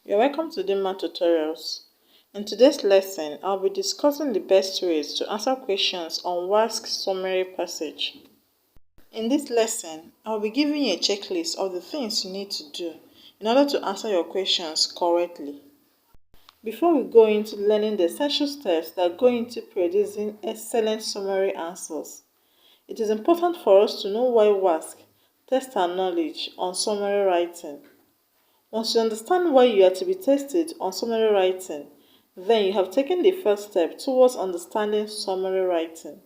You're welcome to Dima Tutorials. In today's lesson, I'll be discussing the best ways to answer questions on WASC summary passage. In this lesson, I'll be giving you a checklist of the things you need to do in order to answer your questions correctly. Before we go into learning the essential steps that go into producing excellent summary answers, it is important for us to know why WASC tests our knowledge on summary writing. Once you understand why you are to be tested on summary writing, then you have taken the first step towards understanding summary writing.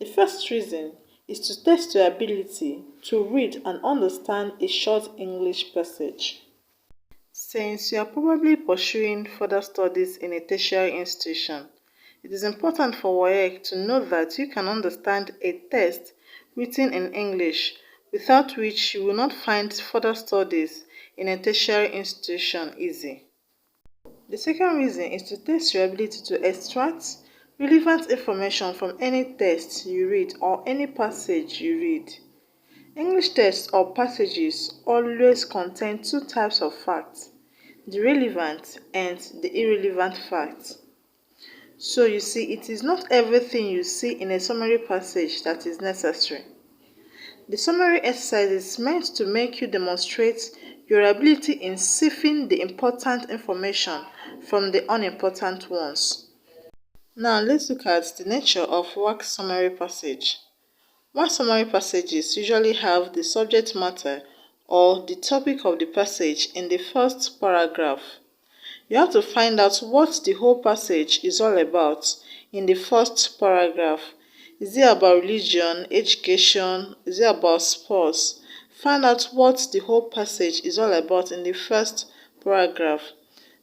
The first reason is to test your ability to read and understand a short English passage. Since you are probably pursuing further studies in a tertiary institution, it is important for WAEC to know that you can understand a text written in English, without which you will not find further studies in a tertiary institution easy. The second reason is to test your ability to extract relevant information from any text you read or any passage you read. English texts or passages always contain two types of facts: the relevant and the irrelevant facts. So you see, it is not everything you see in a summary passage that is necessary. The summary exercise is meant to make you demonstrate your ability in sifting the important information from the unimportant ones. Now let's look at the nature of WASC summary passage. WASC summary passages usually have the subject matter or the topic of the passage in the first paragraph. You have to find out what the whole passage is all about in the first paragraph. Is it about religion, education? Is it about sports? Find out what the whole passage is all about in the first paragraph.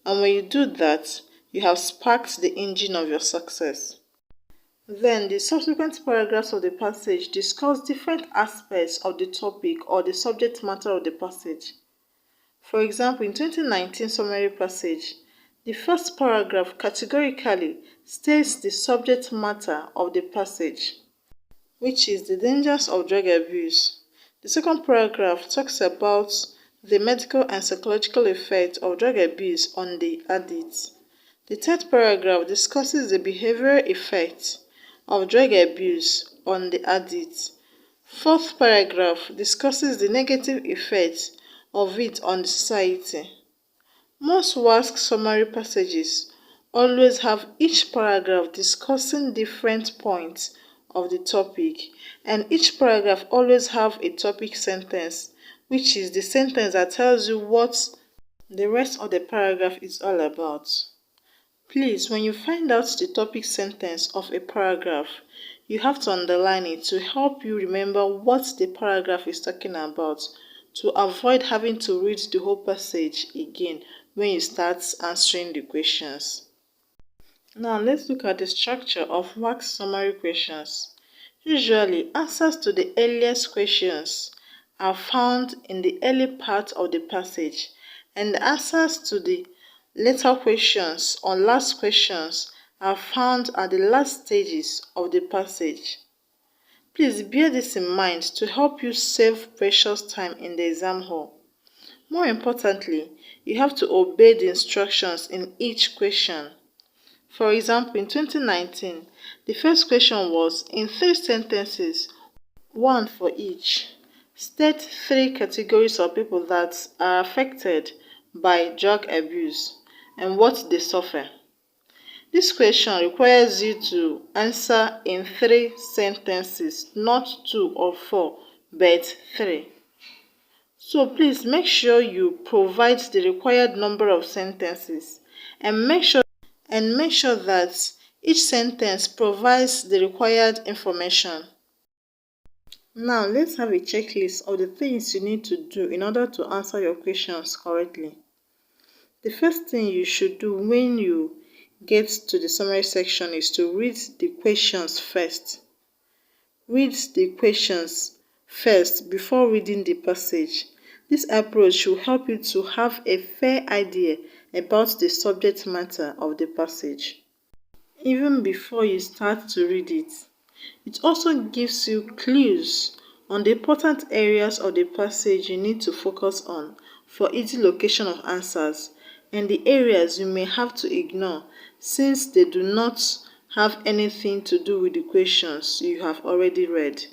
And when you do that, you have sparked the engine of your success. Then the subsequent paragraphs of the passage discuss different aspects of the topic or the subject matter of the passage. For example, in 2019 summary passage, the first paragraph categorically states the subject matter of the passage, which is the dangers of drug abuse. The second paragraph talks about the medical and psychological effect of drug abuse on the addicts. The third paragraph discusses the behavioral effects of drug abuse on the addicts. Fourth paragraph discusses the negative effects of it on the society. Most WASC summary passages always have each paragraph discussing different points of the topic, and each paragraph always have a topic sentence, which is the sentence that tells you what the rest of the paragraph is all about. Please, when you find out the topic sentence of a paragraph, you have to underline it to help you remember what the paragraph is talking about, to avoid having to read the whole passage again when you start answering the questions. Now let's look at the structure of WASC summary questions. Usually, answers to the earliest questions are found in the early part of the passage, and the answers to the later questions or last questions are found at the last stages of the passage. Please bear this in mind to help you save precious time in the exam hall. More importantly, you have to obey the instructions in each question. For example, in 2019, the first question was, in 3 sentences, 1 for each, state 3 categories of people that are affected by drug abuse and what they suffer. This question requires you to answer in 3 sentences, not 2 or 4, but 3. So please make sure you provide the required number of sentences and make sure that each sentence provides the required information. Now let's have a checklist of the things you need to do in order to answer your questions correctly. The first thing you should do when you get to the summary section is to read the questions first. Read the questions first before reading the passage. This approach will help you to have a fair idea about the subject matter of the passage, even before you start to read it. It also gives you clues on the important areas of the passage you need to focus on for easy location of answers, and the areas you may have to ignore since they do not have anything to do with the questions you have already read.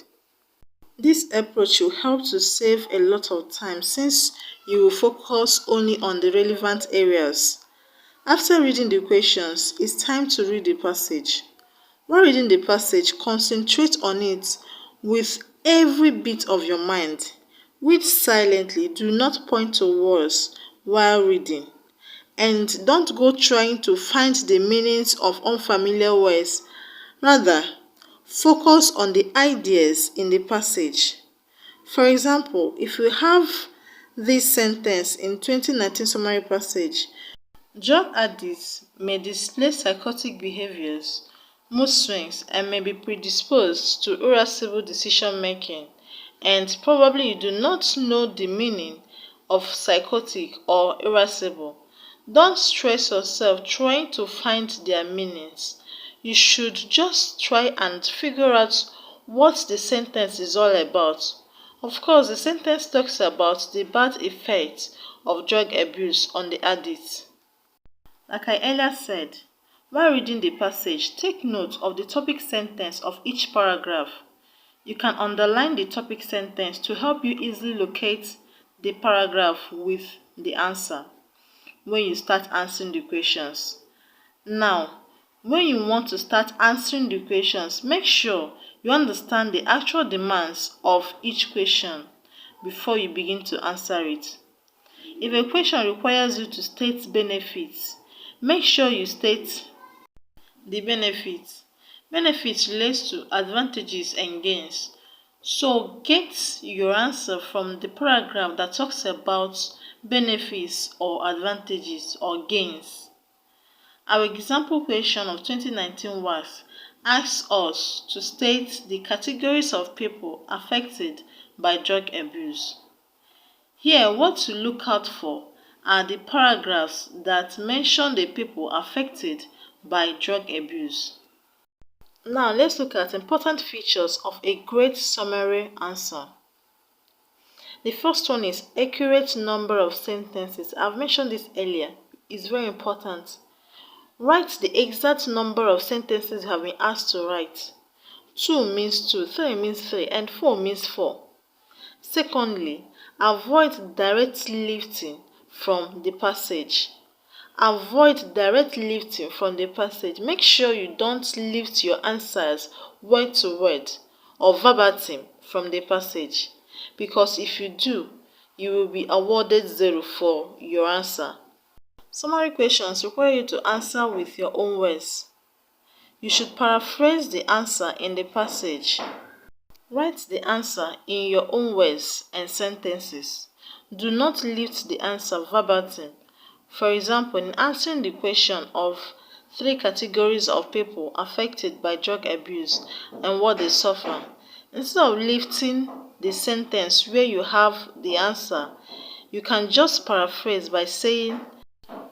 This approach will help to save a lot of time since you will focus only on the relevant areas. After reading the questions, it's time to read the passage. While reading the passage, concentrate on it with every bit of your mind. Read silently, do not point to words while reading. And don't go trying to find the meanings of unfamiliar words. Rather, focus on the ideas in the passage. For example, if you have this sentence in 2019 summary passage, drug addicts may display psychotic behaviors, mood swings, and may be predisposed to irascible decision-making, and probably you do not know the meaning of psychotic or irascible. Don't stress yourself trying to find their meanings. You should just try and figure out what the sentence is all about. Of course, the sentence talks about the bad effects of drug abuse on the addict. Like I earlier said, while reading the passage, take note of the topic sentence of each paragraph. You can underline the topic sentence to help you easily locate the paragraph with the answer when you start answering the questions. Now, when you want to start answering the questions, make sure you understand the actual demands of each question before you begin to answer it. If a question requires you to state benefits, make sure you state the benefits. Benefits relates to advantages and gains. So get your answer from the paragraph that talks about benefits or advantages or gains. Our example question of 2019 WASSCE asks us to state the categories of people affected by drug abuse. Here, what to look out for are the paragraphs that mention the people affected by drug abuse. Now, let's look at important features of a great summary answer. The first one is accurate number of sentences. I've mentioned this earlier. It's very important. Write the exact number of sentences you have been asked to write. 2 means 2, 3 means 3, and 4 means 4. Secondly, avoid direct lifting from the passage. Avoid direct lifting from the passage. Make sure you don't lift your answers word to word or verbatim from the passage, because if you do, you will be awarded 0 for your answer. Summary questions require you to answer with your own words. You should paraphrase the answer in the passage. Write the answer in your own words and sentences. Do not lift the answer verbatim. For example, in answering the question of 3 categories of people affected by drug abuse and what they suffer, instead of lifting the sentence where you have the answer, you can just paraphrase by saying,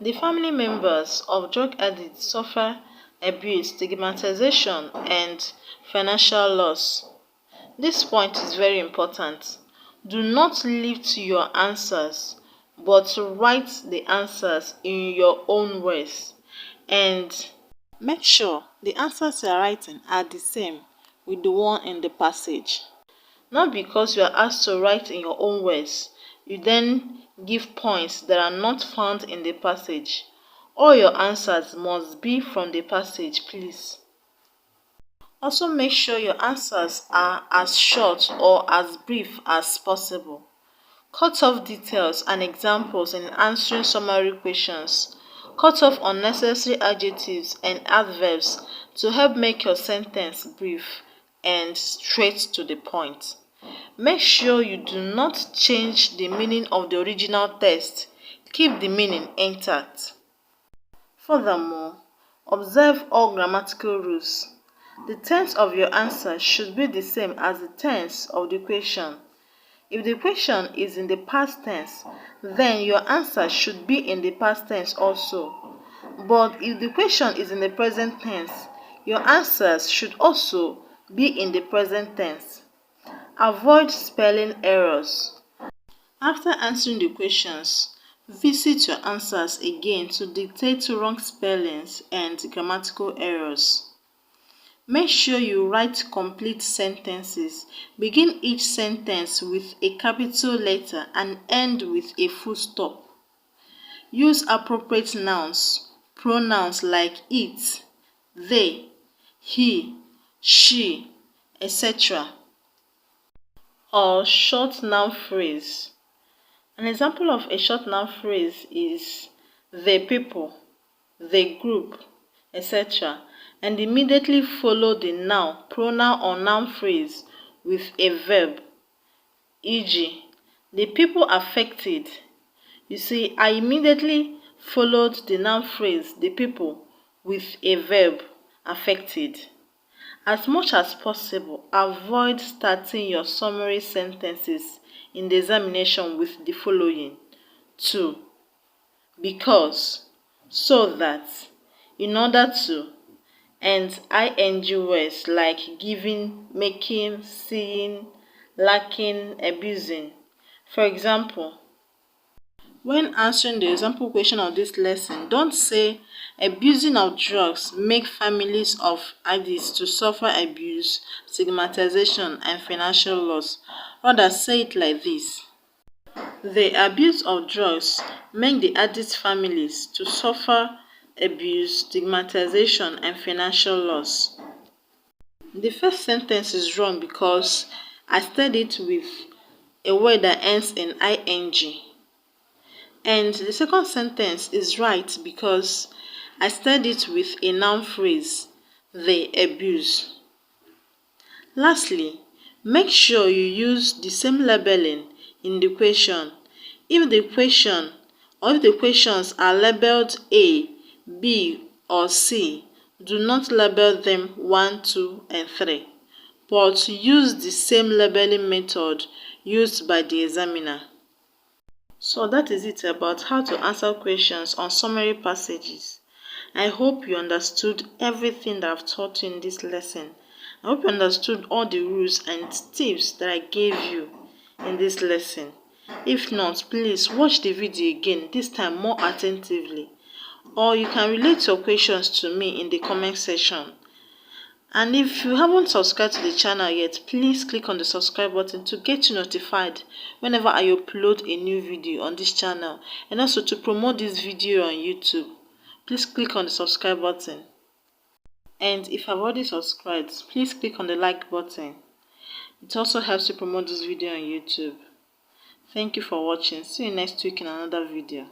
the family members of drug addicts suffer abuse, stigmatization, and financial loss. This point is very important. Do not lift your answers, but write the answers in your own words. And make sure the answers you are writing are the same with the one in the passage. Not because you are asked to write in your own words, you then give points that are not found in the passage. All your answers must be from the passage, please. Also, make sure your answers are as short or as brief as possible. Cut off details and examples in answering summary questions. Cut off unnecessary adjectives and adverbs to help make your sentence brief and straight to the point. Make sure you do not change the meaning of the original text. Keep the meaning intact. Furthermore, observe all grammatical rules. The tense of your answer should be the same as the tense of the question. If the question is in the past tense, then your answer should be in the past tense also. But if the question is in the present tense, your answers should also be in the present tense. Avoid spelling errors. After answering the questions, Visit your answers again to dictate wrong spellings and grammatical errors. Make sure you write complete sentences. Begin each sentence with a capital letter and end with a full stop. Use appropriate nouns, pronouns like it, they, he, she, etc. Or short noun phrase. An example of a short noun phrase is the people, the group, etc. and immediately follow the noun, pronoun or noun phrase with a verb. E.g., the people affected. You see, I immediately followed the noun phrase, the people, with a verb, affected. As much as possible, avoid starting your summary sentences in the examination with the following: to, because, so that, in order to, and ing words like giving, making, seeing, lacking, abusing. For example, when answering the example question of this lesson, don't say abusing of drugs make families of addicts to suffer abuse, stigmatization, and financial loss. Rather, say it like this: the abuse of drugs make the addict families to suffer abuse, stigmatization, and financial loss. The first sentence is wrong because I started it with a word that ends in ing. And the second sentence is right because I started it with a noun phrase, the abuse. Lastly, make sure you use the same labeling in the question. If the questions are labeled A, B, or C, do not label them 1, 2, and 3, but use the same labeling method used by the examiner. So that is it about how to answer questions on summary passages. I hope you understood everything that I've taught you in this lesson. I hope you understood all the rules and tips that I gave you in this lesson. If not, please watch the video again, this time more attentively. Or you can relate your questions to me in the comment section. And if you haven't subscribed to the channel yet, please click on the subscribe button to get you notified whenever I upload a new video on this channel, and also to promote this video on YouTube. Please click on the subscribe button. And if I've already subscribed, please click on the like button. It also helps to promote this video on YouTube. Thank you for watching. See you next week in another video.